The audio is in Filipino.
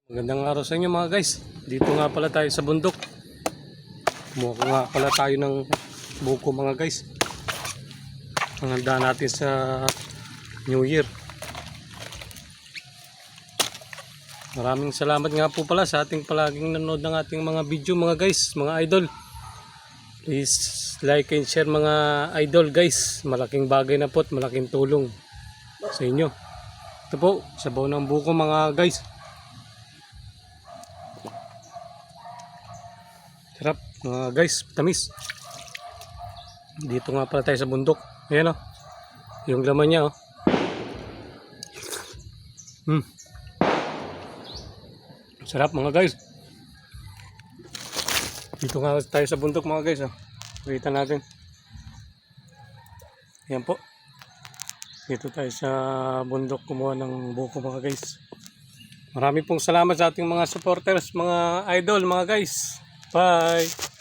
Magandang araw sa inyo mga guys. Dito nga pala tayo sa bundok. Kumuha nga pala tayo ng buko mga guys. Ang handa natin sa New Year. Maraming salamat nga po pala sa ating palaging nanonood ng ating mga video mga guys, mga idol. Please like and share mga idol guys. Malaking bagay na po at malaking tulong sa inyo. Ito po, sabaw ng buko mga guys. Sarap mga guys, tamis. Dito nga pala tayo sa bundok. Ayan o, yung laman niya o. Sarap mga guys. Dito nga tayo sa bundok mga guys o. Kita natin. Ayan po. Dito tayo sa bundok kumuha ng buko mga guys. Marami pong salamat sa ating mga supporters, mga idol mga guys. Bye!